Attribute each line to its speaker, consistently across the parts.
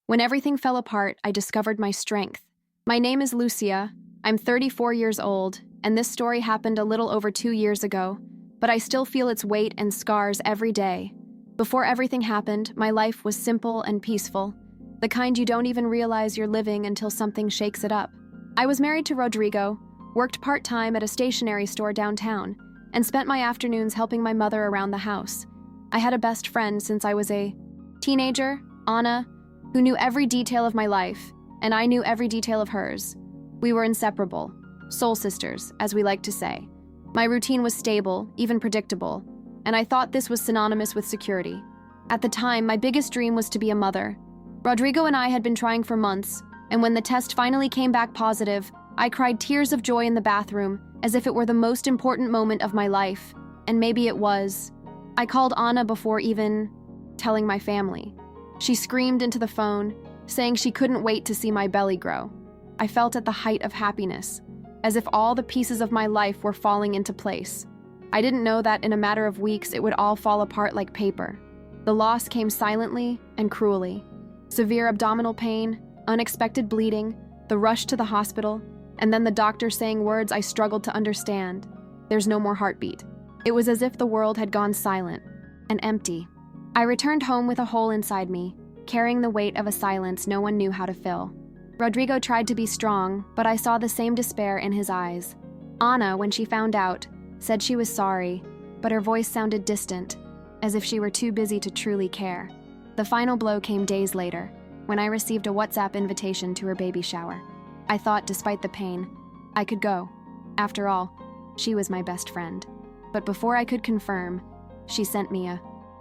Speaker 1: When everything fell apart, I discovered my strength. My name is Lucia. I'm 34 years old, and this story happened a little over 2 years ago, but I still feel its weight and scars every day. Before everything happened, my life was simple and peaceful, the kind you don't even realize you're living until something shakes it up. I was married to Rodrigo, worked part-time at a stationery store downtown, and spent my afternoons helping my mother around the house. I had a best friend since I was a teenager, Anna, who knew every detail of my life, and I knew every detail of hers. We were inseparable, soul sisters, as we like to say. My routine was stable, even predictable, and I thought this was synonymous with security. At the time, my biggest dream was to be a mother. Rodrigo and I had been trying for months, and when the test finally came back positive, I cried tears of joy in the bathroom, as if it were the most important moment of my life, and maybe it was. I called Anna before even telling my family. She screamed into the phone, saying she couldn't wait to see my belly grow. I felt at the height of happiness, as if all the pieces of my life were falling into place. I didn't know that in a matter of weeks it would all fall apart like paper. The loss came silently and cruelly. Severe abdominal pain, unexpected bleeding, the rush to the hospital, and then the doctor saying words I struggled to understand. There's no more heartbeat. It was as if the world had gone silent and empty. I returned home with a hole inside me, carrying the weight of a silence no one knew how to fill. Rodrigo tried to be strong, but I saw the same despair in his eyes. Anna, when she found out, said she was sorry, but her voice sounded distant, as if she were too busy to truly care. The final blow came days later, when I received a WhatsApp invitation to her baby shower. I thought, despite the pain, I could go. After all, she was my best friend. But before I could confirm, she sent me a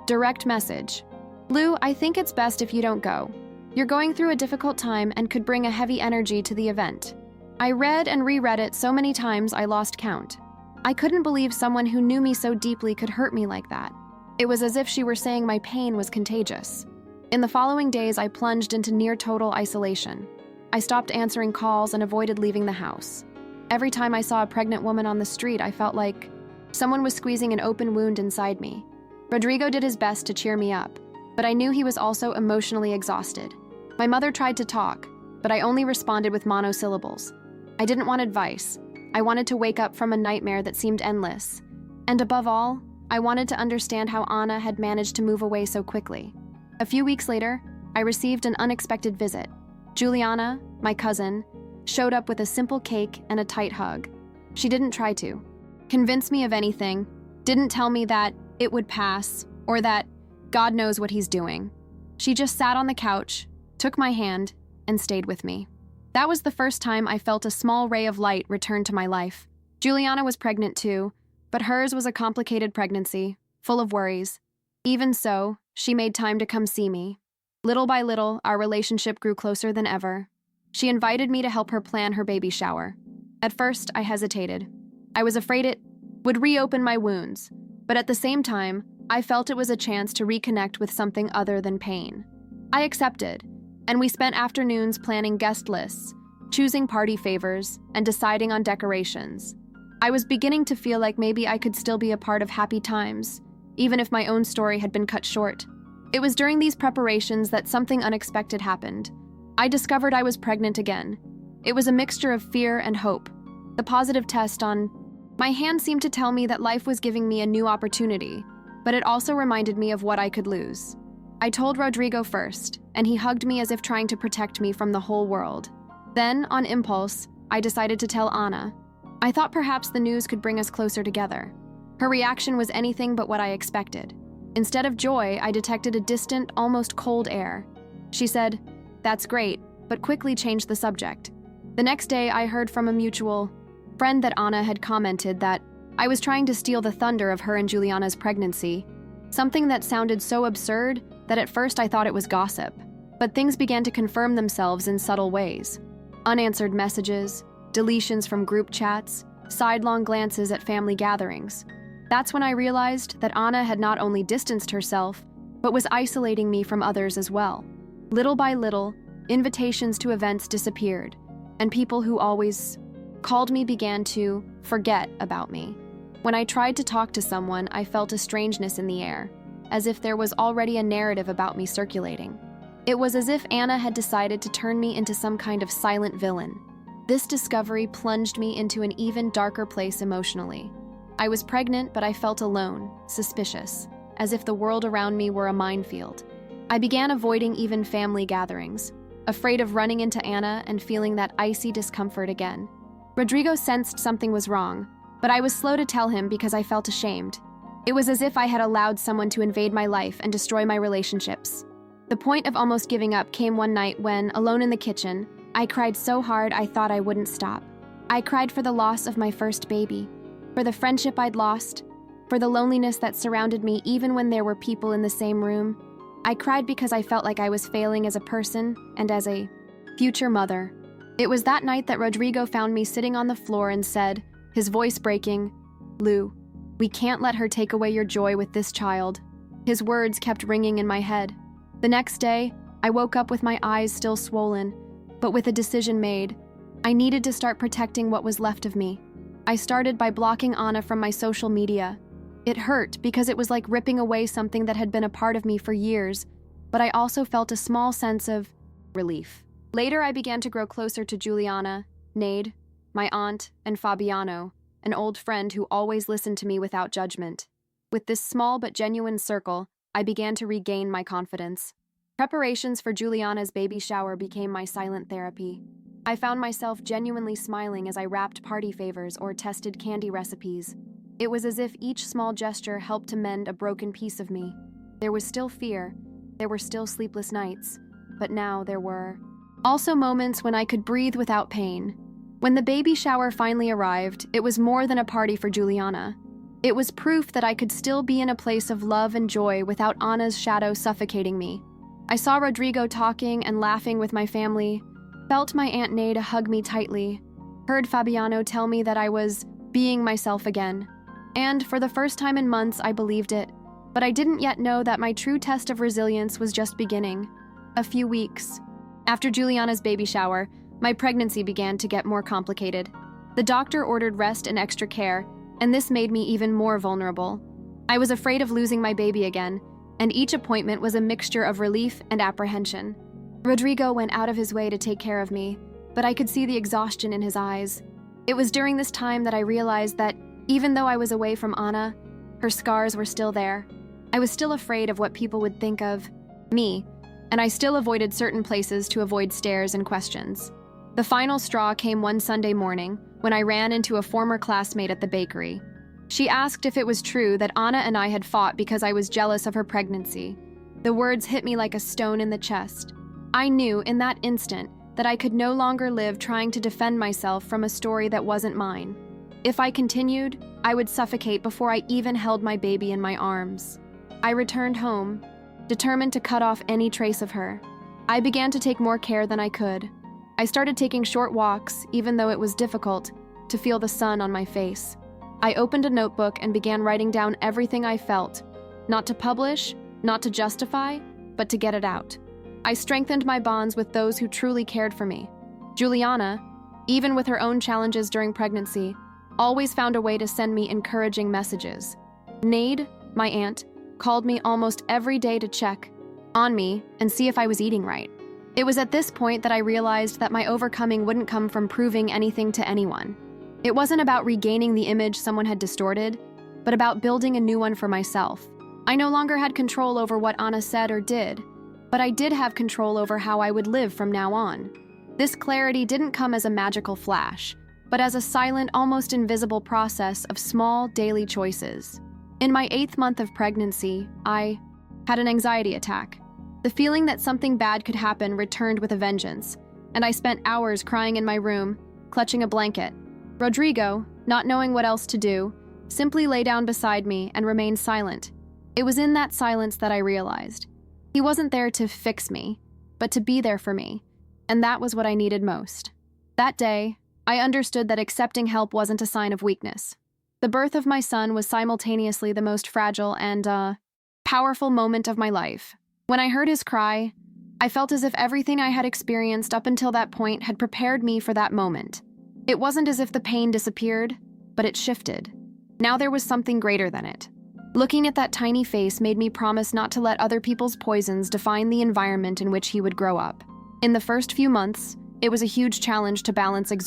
Speaker 1: direct message. "Lou, I think it's best if you don't go. You're going through a difficult time and could bring a heavy energy to the event." I read and reread it so many times I lost count. I couldn't believe someone who knew me so deeply could hurt me like that. It was as if she were saying my pain was contagious. In the following days, I plunged into near-total isolation. I stopped answering calls and avoided leaving the house. Every time I saw a pregnant woman on the street, I felt like someone was squeezing an open wound inside me. Rodrigo did his best to cheer me up, but I knew he was also emotionally exhausted. My mother tried to talk, but I only responded with monosyllables. I didn't want advice. I wanted to wake up from a nightmare that seemed endless. And above all, I wanted to understand how Anna had managed to move away so quickly. A few weeks later, I received an unexpected visit. Juliana, my cousin, showed up with a simple cake and a tight hug. She didn't try to convince me of anything, didn't tell me that it would pass, or that God knows what he's doing. She just sat on the couch, took my hand, and stayed with me. That was the first time I felt a small ray of light return to my life. Juliana was pregnant too, but hers was a complicated pregnancy, full of worries. Even so, she made time to come see me. Little by little, our relationship grew closer than ever. She invited me to help her plan her baby shower. At first, I hesitated. I was afraid it would reopen my wounds, but at the same time, I felt it was a chance to reconnect with something other than pain. I accepted, and we spent afternoons planning guest lists, choosing party favors, and deciding on decorations. I was beginning to feel like maybe I could still be a part of happy times, even if my own story had been cut short. It was during these preparations that something unexpected happened. I discovered I was pregnant again. It was a mixture of fear and hope. The positive test on my hand seemed to tell me that life was giving me a new opportunity, but it also reminded me of what I could lose. I told Rodrigo first, and he hugged me as if trying to protect me from the whole world. Then, on impulse, I decided to tell Anna. I thought perhaps the news could bring us closer together. Her reaction was anything but what I expected. Instead of joy, I detected a distant, almost cold air. She said, "That's great," but quickly changed the subject. The next day, I heard from a mutual friend that Anna had commented that I was trying to steal the thunder of her and Juliana's pregnancy, something that sounded so absurd that at first I thought it was gossip. But things began to confirm themselves in subtle ways. Unanswered messages, deletions from group chats, sidelong glances at family gatherings. That's when I realized that Anna had not only distanced herself, but was isolating me from others as well. Little by little, invitations to events disappeared, and people who always called me began to forget about me. When I tried to talk to someone, I felt a strangeness in the air, as if there was already a narrative about me circulating. It was as if Anna had decided to turn me into some kind of silent villain. This discovery plunged me into an even darker place emotionally. I was pregnant, but I felt alone, suspicious, as if the world around me were a minefield. I began avoiding even family gatherings, afraid of running into Anna and feeling that icy discomfort again. Rodrigo sensed something was wrong, but I was slow to tell him because I felt ashamed. It was as if I had allowed someone to invade my life and destroy my relationships. The point of almost giving up came one night when, alone in the kitchen, I cried so hard I thought I wouldn't stop. I cried for the loss of my first baby, for the friendship I'd lost, for the loneliness that surrounded me even when there were people in the same room. I cried because I felt like I was failing as a person and as a future mother. It was that night that Rodrigo found me sitting on the floor and said, his voice breaking, "Lou, we can't let her take away your joy with this child." His words kept ringing in my head. The next day, I woke up with my eyes still swollen, but with a decision made. I needed to start protecting what was left of me. I started by blocking Anna from my social media. It hurt because it was like ripping away something that had been a part of me for years, but I also felt a small sense of relief. Later, I began to grow closer to Juliana, Nade, my aunt, and Fabiano, an old friend who always listened to me without judgment. With this small but genuine circle, I began to regain my confidence. Preparations for Juliana's baby shower became my silent therapy. I found myself genuinely smiling as I wrapped party favors or tested candy recipes. It was as if each small gesture helped to mend a broken piece of me. There was still fear, there were still sleepless nights, but now there were also moments when I could breathe without pain. When the baby shower finally arrived, it was more than a party for Juliana. It was proof that I could still be in a place of love and joy without Anna's shadow suffocating me. I saw Rodrigo talking and laughing with my family, felt my Aunt Nade hug me tightly, heard Fabiano tell me that I was being myself again. And for the first time in months, I believed it, but I didn't yet know that my true test of resilience was just beginning. A few weeks after Juliana's baby shower, my pregnancy began to get more complicated. The doctor ordered rest and extra care, and this made me even more vulnerable. I was afraid of losing my baby again, and each appointment was a mixture of relief and apprehension. Rodrigo went out of his way to take care of me, but I could see the exhaustion in his eyes. It was during this time that I realized that even though I was away from Anna, her scars were still there. I was still afraid of what people would think of me, and I still avoided certain places to avoid stares and questions. The final straw came one Sunday morning when I ran into a former classmate at the bakery. She asked if it was true that Anna and I had fought because I was jealous of her pregnancy. The words hit me like a stone in the chest. I knew in that instant that I could no longer live trying to defend myself from a story that wasn't mine. If I continued, I would suffocate before I even held my baby in my arms. I returned home, determined to cut off any trace of her. I began to take more care than I could. I started taking short walks, even though it was difficult, to feel the sun on my face. I opened a notebook and began writing down everything I felt, not to publish, not to justify, but to get it out. I strengthened my bonds with those who truly cared for me. Juliana, even with her own challenges during pregnancy, always found a way to send me encouraging messages. Nade, my aunt, called me almost every day to check on me and see if I was eating right. It was at this point that I realized that my overcoming wouldn't come from proving anything to anyone. It wasn't about regaining the image someone had distorted, but about building a new one for myself. I no longer had control over what Anna said or did, but I did have control over how I would live from now on. This clarity didn't come as a magical flash, but as a silent, almost invisible process of small, daily choices. In my 8th month of pregnancy, I had an anxiety attack. The feeling that something bad could happen returned with a vengeance, and I spent hours crying in my room, clutching a blanket. Rodrigo, not knowing what else to do, simply lay down beside me and remained silent. It was in that silence that I realized he wasn't there to fix me, but to be there for me, and that was what I needed most. That day, I understood that accepting help wasn't a sign of weakness. The birth of my son was simultaneously the most fragile and, powerful moment of my life. When I heard his cry, I felt as if everything I had experienced up until that point had prepared me for that moment. It wasn't as if the pain disappeared, but it shifted. Now there was something greater than it. Looking at that tiny face made me promise not to let other people's poisons define the environment in which he would grow up. In the first few months, it was a huge challenge to balance exhaustion